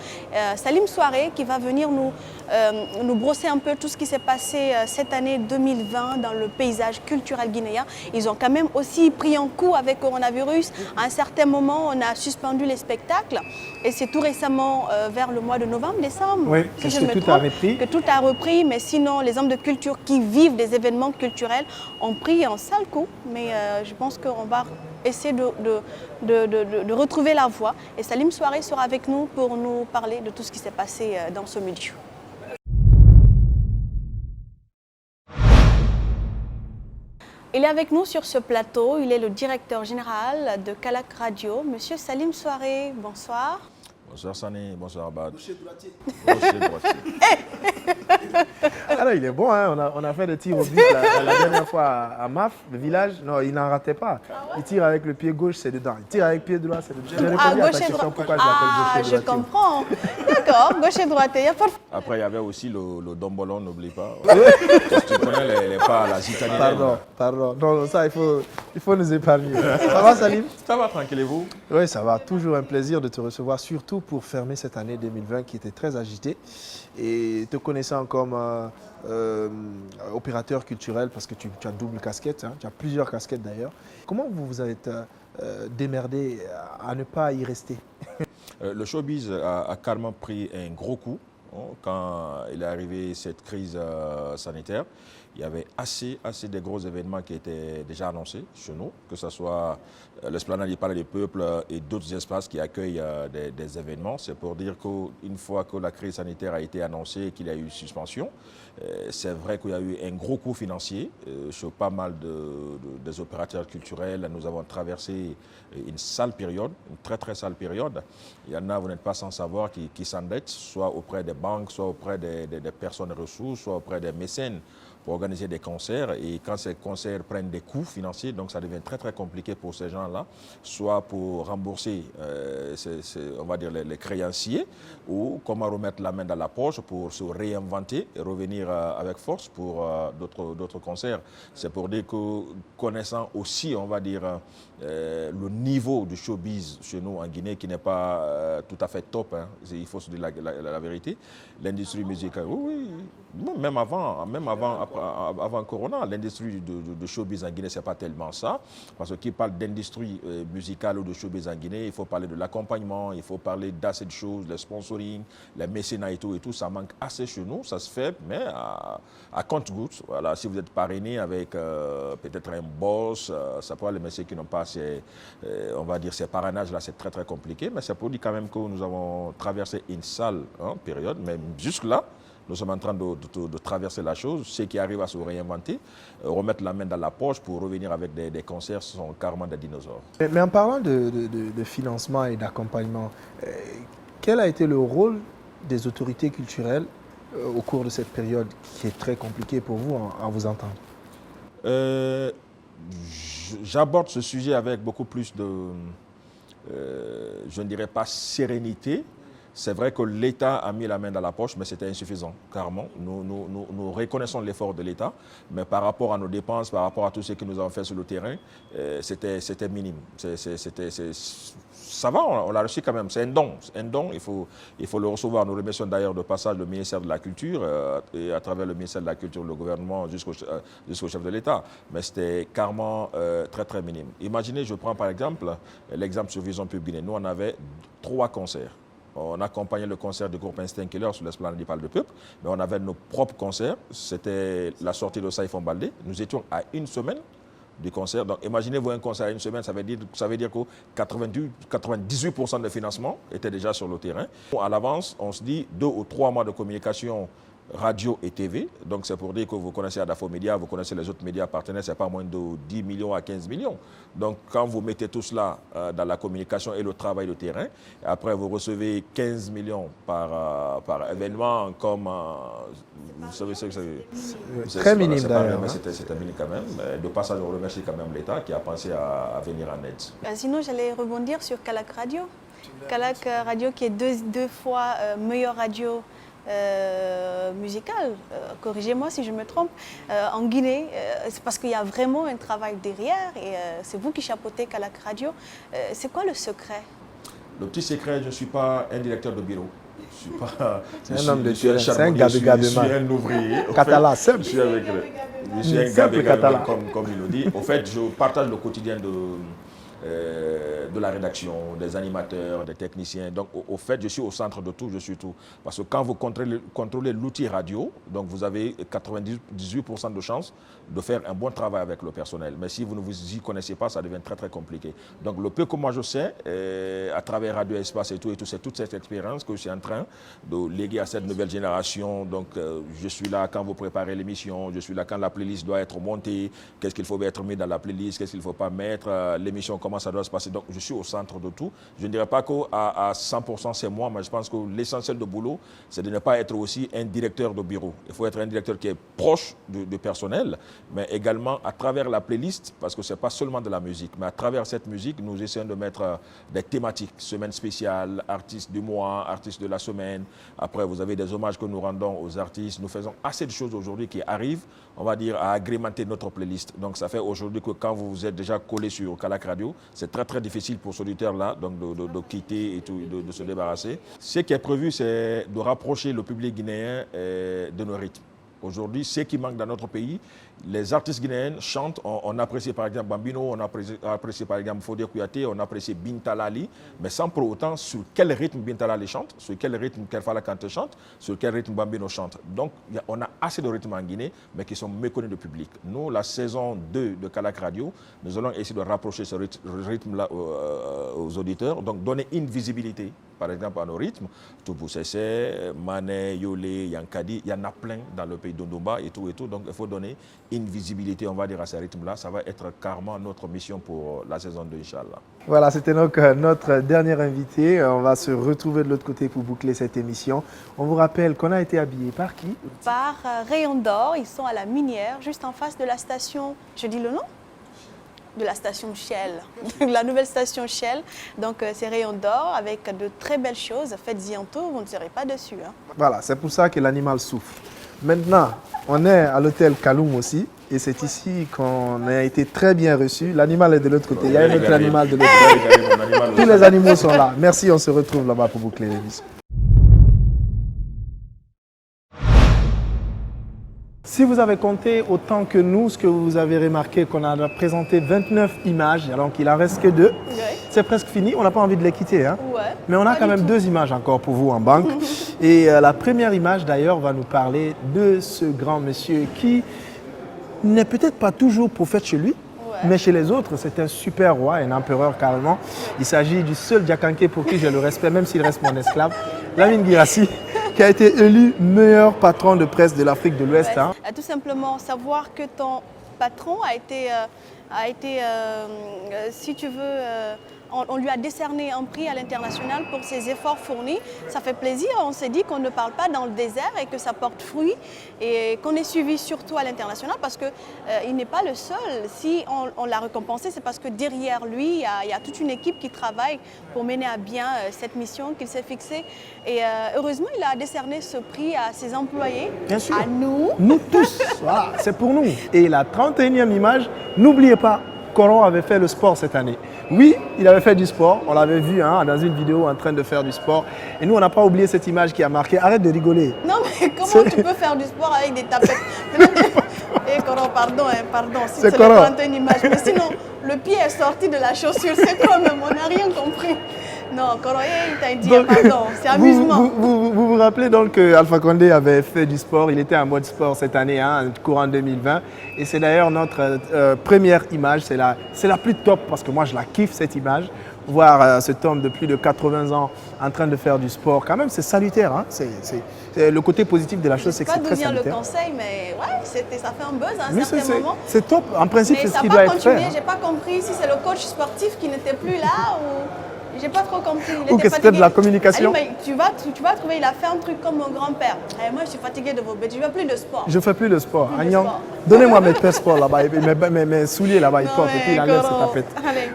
Salim Souaré, qui va venir nous brosser un peu tout ce qui s'est passé cette année 2020 dans le paysage culturel guinéen. Ils ont quand même aussi pris un coup avec le coronavirus. À un certain moment, on a suspendu les spectacles. Et c'est tout récemment, vers le mois de novembre, décembre, oui, si je ne me trompe, que tout a repris. Mais sinon, les hommes de culture qui vivent des événements culturels ont pris un sale coup. Mais je pense qu'on va essayer de retrouver la voie. Et Salim Souaré sera avec nous pour nous parler de tout ce qui s'est passé dans ce milieu. Il est avec nous sur ce plateau, il est le directeur général de Kallack Radio, Monsieur Salim Souaré. Bonsoir. Bonsoir Sané, bonsoir Abad. Gaucher droitier. Alors il est bon, hein? On a fait des tirs au but la dernière fois à Maf, le village. Non, il n'en ratait pas. Il tire avec le pied gauche, c'est dedans. Il tire avec le pied droit, c'est dedans. J'ai répondu à ta question, pourquoi je l'appelle gaucher droitier. Je comprends. D'accord, gaucher droitier. Après, il y avait aussi le dombolon, n'oublie pas. Parce que tu connais les pas à la gitanienne. Pardon. Non, ça, il faut nous épargner. Ça va, Salim? Ça va, tranquille, et vous? Oui, ça va. Toujours un plaisir de te recevoir, surtout pour fermer cette année 2020 qui était très agitée. Et te connaissant comme opérateur culturel, parce que tu as double casquette, hein, tu as plusieurs casquettes d'ailleurs. Comment vous vous êtes démerdé à ne pas y rester? Le showbiz a carrément pris un gros coup quand il est arrivé cette crise sanitaire. Il y avait assez de gros événements qui étaient déjà annoncés chez nous, que ce soit l'Esplanade du Palais du Peuple et d'autres espaces qui accueillent des événements. C'est pour dire qu'une fois que la crise sanitaire a été annoncée et qu'il y a eu suspension, c'est vrai qu'il y a eu un gros coup financier sur pas mal des opérateurs culturels. Nous avons traversé une sale période, une très sale période. Il y en a, vous n'êtes pas sans savoir, qui s'endettent, soit auprès des banques, soit auprès des personnes ressources, soit auprès des mécènes, pour organiser des concerts. Et quand ces concerts prennent des coûts financiers, donc ça devient très compliqué pour ces gens-là, soit pour rembourser on va dire les créanciers, ou comment remettre la main dans la poche pour se réinventer et revenir avec force pour d'autres concerts. C'est pour dire que, connaissant aussi, on va dire, le niveau du showbiz chez nous en Guinée, qui n'est pas tout à fait top, hein, il faut se dire la vérité, l'industrie musicale, oui, même avant Corona, l'industrie de showbiz en Guinée, ce n'est pas tellement ça. Parce que qui parle d'industrie musicale ou de showbiz en Guinée, il faut parler de l'accompagnement, il faut parler d'assez de choses, le sponsoring, les mécénats et tout, ça manque assez chez nous, ça se fait, mais à compte-gouttes. Voilà, si vous êtes parrainé avec peut-être un boss, ça pourrait les messieurs qui n'ont pas on va dire ces parrainages-là, c'est très compliqué, mais ça peut dire quand même que nous avons traversé une sale période, mais jusque-là, nous sommes en train de traverser la chose. Ceux qui arrivent à se réinventer, remettre la main dans la poche pour revenir avec des concerts, ce sont carrément des dinosaures. Mais en parlant de financement et d'accompagnement, quel a été le rôle des autorités culturelles au cours de cette période qui est très compliquée pour vous à vous entendre? J'aborde ce sujet avec beaucoup plus de, je ne dirais pas sérénité. C'est vrai que l'État a mis la main dans la poche, mais c'était insuffisant, carrément. Nous reconnaissons l'effort de l'État, mais par rapport à nos dépenses, par rapport à tout ce que nous avons fait sur le terrain, c'était minime. Ça va, on l'a reçu quand même. C'est un don, il faut le recevoir. Nous remercions d'ailleurs de passage le ministère de la Culture et à travers le ministère de la Culture, le gouvernement jusqu'au chef de l'État. Mais c'était carrément très minime. Imaginez, je prends par exemple l'exemple sur Vision Pub Guinée. Nous, on avait 3 concerts. On accompagnait le concert du groupe Instinct Killer sur l'Esplanade du Palais du Peuple, mais on avait nos propres concerts. C'était la sortie de Saïfon Baldé. Nous étions à une semaine du concert. Donc imaginez-vous un concert à une semaine, ça veut dire que 98% de financement était déjà sur le terrain. À l'avance, on se dit 2 ou 3 mois de communication radio et TV. Donc c'est pour dire que vous connaissez Adafo Média, vous connaissez les autres médias partenaires, c'est pas moins de 10 millions à 15 millions. Donc quand vous mettez tout cela dans la communication et le travail de terrain, après vous recevez 15 millions par événement, comme vous savez ce que c'est très minime d'ailleurs. C'était minime quand même. De passage, on remercie quand même l'État qui a pensé à venir en aide. Sinon, j'allais rebondir sur Kallack Radio. Kallack Radio qui est deux fois meilleure radio musicale, corrigez-moi si je me trompe, en Guinée. C'est parce qu'il y a vraiment un travail derrière et c'est vous qui chapeautez Kallack Radio. C'est quoi le secret? Le petit secret, je ne suis pas un directeur de bureau. Je suis pas. C'est un homme de terrain, c'est un je suis gabé-gabé. un ouvrier. Catalan, simple. Je suis un gabé-gabé, comme il le dit. Au fait, je partage le quotidien de la rédaction, des animateurs, des techniciens. Donc, au fait, je suis au centre de tout, je suis tout. Parce que quand vous contrôlez l'outil radio, donc vous avez 98% de chances de faire un bon travail avec le personnel. Mais si vous ne vous y connaissez pas, ça devient très, très compliqué. Donc, le peu que moi je sais, à travers Radio Espace et tout, c'est toute cette expérience que je suis en train de léguer à cette nouvelle génération. Donc, je suis là quand vous préparez l'émission, je suis là quand la playlist doit être montée, qu'est-ce qu'il faut mettre mis dans la playlist, qu'est-ce qu'il ne faut pas mettre, l'émission, comment ça doit se passer. Donc, je suis au centre de tout. Je ne dirais pas qu'à 100% c'est moi, mais je pense que l'essentiel de boulot, c'est de ne pas être aussi un directeur de bureau. Il faut être un directeur qui est proche du personnel, mais également à travers la playlist, parce que ce n'est pas seulement de la musique, mais à travers cette musique, nous essayons de mettre des thématiques, semaine spéciale, artistes du mois, artistes de la semaine. Après, vous avez des hommages que nous rendons aux artistes. Nous faisons assez de choses aujourd'hui qui arrivent, on va dire, à agrémenter notre playlist. Donc, ça fait aujourd'hui que quand vous êtes déjà collé sur Kallack Radio, c'est très, très difficile pour ce auditeur-là de quitter et tout, de se débarrasser. Ce qui est prévu, c'est de rapprocher le public guinéen de nos rythmes. Aujourd'hui, ce qui manque dans notre pays, les artistes guinéens chantent, on apprécie par exemple Bambino, on apprécie par exemple Fodé Kouyaté, on apprécie Binta Lali, mais sans pour autant sur quel rythme Binta Lali chante, sur quel rythme Kerfala Kanté chante, sur quel rythme Bambino chante. Donc on a assez de rythmes en Guinée, mais qui sont méconnus du public. Nous, la saison 2 de Kallack Radio, nous allons essayer de rapprocher ce rythme-là aux auditeurs, donc donner une visibilité, par exemple, à nos rythmes. Toubou Sessé, Mané, Yolé, Yankadi, il y en a plein dans le pays d'Ondumba et tout, donc il faut donner une visibilité, on va dire, à ces rythmes-là. Ça va être carrément notre mission pour la saison 2, Inch'Allah. Voilà, c'était donc notre dernier invité. On va se retrouver de l'autre côté pour boucler cette émission. On vous rappelle qu'on a été habillé par qui? Par Rayon d'Or. Ils sont à la Minière, juste en face de la station, je dis le nom? De la station Shell, la nouvelle station Shell. Donc c'est Rayon d'Or avec de très belles choses. Faites-y un tour, vous ne serez pas dessus. Hein. Voilà, c'est pour ça que l'animal souffre. Maintenant, on est à l'hôtel Kaloum aussi, et c'est ici qu'on a été très bien reçus. L'animal est de l'autre côté, il y a un autre animal de l'autre côté. Tous les animaux sont là. Merci, on se retrouve là-bas pour boucler l'émission. Si vous avez compté autant que nous, ce que vous avez remarqué, qu'on a présenté 29 images, alors qu'il en reste que 2, ouais. C'est presque fini, on n'a pas envie de les quitter. Hein? Ouais, mais on a quand même 2 images encore pour vous en banque. Et la première image d'ailleurs va nous parler de ce grand monsieur qui n'est peut-être pas toujours prophète chez lui, mais chez les autres, c'est un super roi, un empereur carrément. Il s'agit du seul Diakanké pour qui j'ai le respect, même s'il reste mon esclave, Lamine Guirassy, qui a été élu meilleur patron de presse de l'Afrique de l'Ouest. Hein. Tout simplement savoir que ton patron a été si tu veux, on lui a décerné un prix à l'international pour ses efforts fournis. Ça fait plaisir, on s'est dit qu'on ne parle pas dans le désert et que ça porte fruit et qu'on est suivi surtout à l'international parce qu'il n'est pas le seul. Si on l'a récompensé, c'est parce que derrière lui, il y a toute une équipe qui travaille pour mener à bien cette mission qu'il s'est fixée. Et heureusement, il a décerné ce prix à ses employés, bien sûr. À nous. Nous tous, voilà, c'est pour nous. Et la 31e image, n'oubliez pas, Coron avait fait le sport cette année. Oui, il avait fait du sport, on l'avait vu hein, dans une vidéo en train de faire du sport. Et nous, on n'a pas oublié cette image qui a marqué. Arrête de rigoler. Non, mais comment tu peux faire du sport avec des tapettes? Eh, Coron, pardon, si c'est la 31e image. Mais sinon, le pied est sorti de la chaussure, c'est quoi même? On n'a rien compris. Non, Koroye, il t'a dit pardon, c'est amusement. Vous rappelez donc qu'Alpha Condé avait fait du sport, il était en mode sport cette année, hein, courant 2020. Et c'est d'ailleurs notre première image, c'est la plus top parce que moi je la kiffe cette image. Voir cet homme de plus de 80 ans en train de faire du sport, quand même c'est salutaire. Hein. C'est le côté positif de la chose, c'est que c'est très salutaire. Je ne sais pas d'où vient le conseil, mais ouais, ça fait un buzz à un certain moment. C'est top, en principe c'est ce qui doit être fait. Mais ça n'a pas continué, j'ai pas compris si c'est le coach sportif qui n'était plus là ou... J'ai pas trop compris. Ou que c'était de la communication? Ali, tu vas trouver, il a fait un truc comme mon grand-père. Moi, je suis fatiguée de vos bêtes, je ne veux plus de sport. Je ne fais plus de sport. Agnan, donnez-moi mes passeports là-bas, mes souliers là-bas, il porte et puis il enlève sa tapette.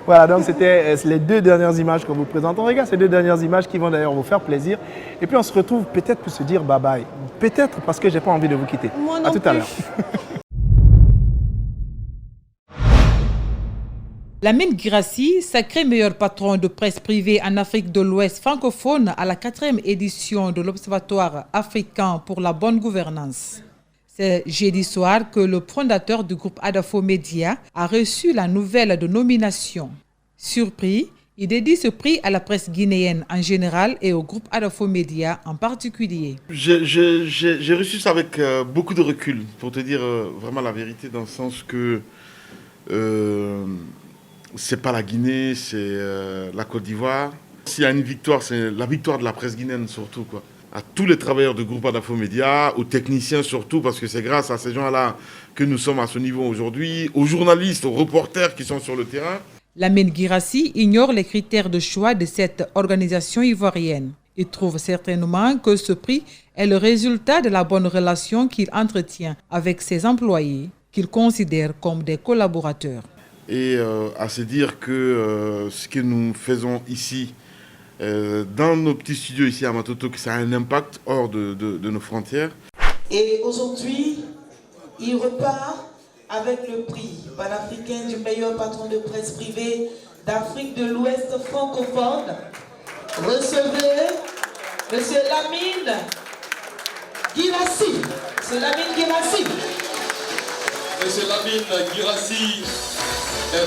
Voilà, donc c'était les 2 dernières images qu'on vous présente. On regarde ces 2 dernières images qui vont d'ailleurs vous faire plaisir. Et puis on se retrouve peut-être pour se dire bye bye. Peut-être parce que je n'ai pas envie de vous quitter. Moi non à tout plus. À l'heure. Lamine Guirassy, sacré meilleur patron de presse privée en Afrique de l'Ouest francophone à la 4e édition de l'Observatoire africain pour la bonne gouvernance. C'est jeudi soir que le fondateur du groupe Adafo Média a reçu la nouvelle de nomination. Surpris, il dédie ce prix à la presse guinéenne en général et au groupe Adafo Média en particulier. J'ai reçu ça avec beaucoup de recul, pour te dire vraiment la vérité, dans le sens que c'est pas la Guinée, c'est la Côte d'Ivoire. S'il y a une victoire, c'est la victoire de la presse guinéenne surtout, quoi. À tous les travailleurs du groupe Adafo Média, aux techniciens surtout, parce que c'est grâce à ces gens-là que nous sommes à ce niveau aujourd'hui, aux journalistes, aux reporters qui sont sur le terrain. Lamine Guirassy ignore les critères de choix de cette organisation ivoirienne. Il trouve certainement que ce prix est le résultat de la bonne relation qu'il entretient avec ses employés, qu'il considère comme des collaborateurs. Et à se dire que ce que nous faisons ici, dans nos petits studios ici à Matoto, que ça a un impact hors de nos frontières. Et aujourd'hui, il repart avec le prix panafricain du meilleur patron de presse privée d'Afrique de l'Ouest francophone. Recevez M. Lamine Guirassy. M. Lamine Guirassy. M. Lamine Guirassy,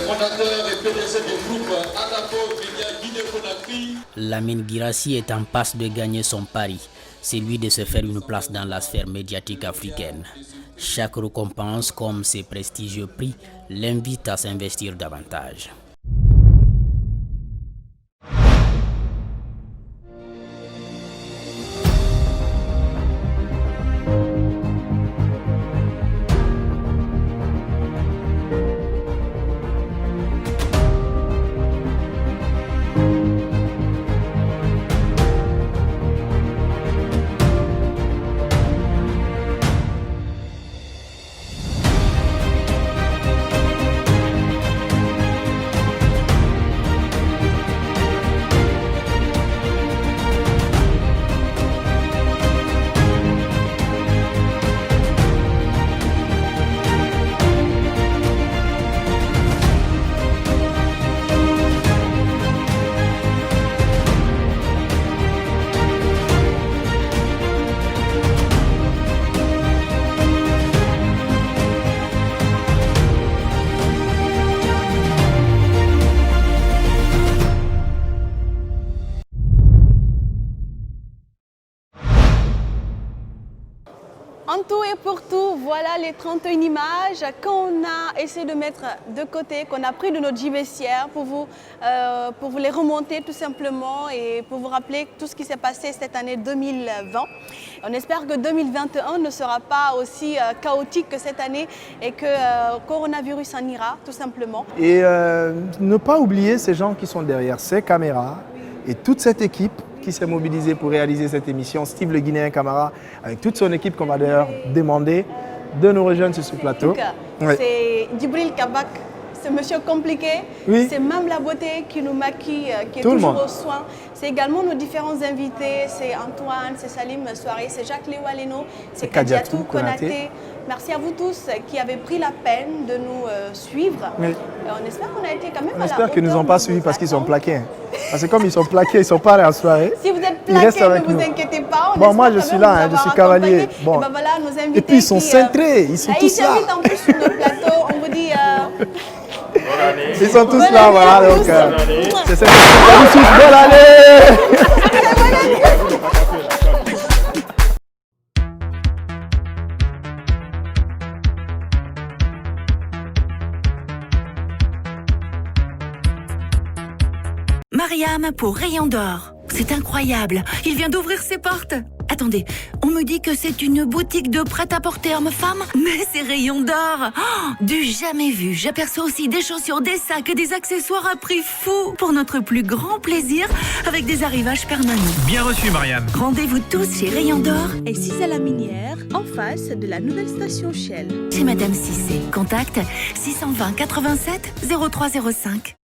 fondateur et PDG du groupe Adafo Média Guinée-Conakry. Lamine Guirassy est en passe de gagner son pari, celui de se faire une place dans la sphère médiatique africaine. Chaque récompense, comme ces prestigieux prix, l'invite à s'investir davantage. En tout et pour tout, voilà les 31 images qu'on a essayé de mettre de côté, qu'on a pris de notre JVCR pour vous les remonter tout simplement et pour vous rappeler tout ce qui s'est passé cette année 2020. On espère que 2021 ne sera pas aussi chaotique que cette année et que le coronavirus en ira tout simplement. Et ne pas oublier ces gens qui sont derrière ces caméras et toute cette équipe qui s'est mobilisé pour réaliser cette émission. Steve le Guinéen Camara, avec toute son équipe qu'on va d'ailleurs demander de nous rejoindre sur ce plateau. C'est Djibril Kabak, ce monsieur compliqué, c'est Mam La Beauté qui nous maquille, qui est toujours au soin. C'est également nos différents invités, c'est Antoine, c'est Salim Soiré, c'est Jacques Léo-Aleno, c'est Kadiatou Konaté. Merci à vous tous qui avez pris la peine de nous suivre. On espère qu'on a été quand même à la hauteur. On espère qu'ils ne nous ont pas suivis parce qu'ils sont plaqués. Parce que comme ils sont plaqués, ils ne sont pas allés en soirée. Si vous êtes plaqués, ne vous inquiétez pas. Bon, moi je suis là, je suis cavalier. Bon. Et, ben voilà, nos invités et puis ils sont cintrés, ils sont tous là. Ils s'invitent en plus sur notre plateau, on vous dit... Ils sont tous là, voilà. Donc, c'est ça. Bonne année. Mariam pour Rayon d'Or. C'est incroyable, il vient d'ouvrir ses portes. Attendez, on me dit que c'est une boutique de prêt-à-porter homme-femme? Mais c'est Rayon d'Or! Oh, du jamais vu. J'aperçois aussi des chaussures, des sacs et des accessoires à prix fou. Pour notre plus grand plaisir, avec des arrivages permanents. Bien reçu, Marianne. Rendez-vous tous chez Rayon d'Or. Et si c'est la Minière, en face de la nouvelle station Shell. Chez Madame Cissé. Contact 620 87 0305.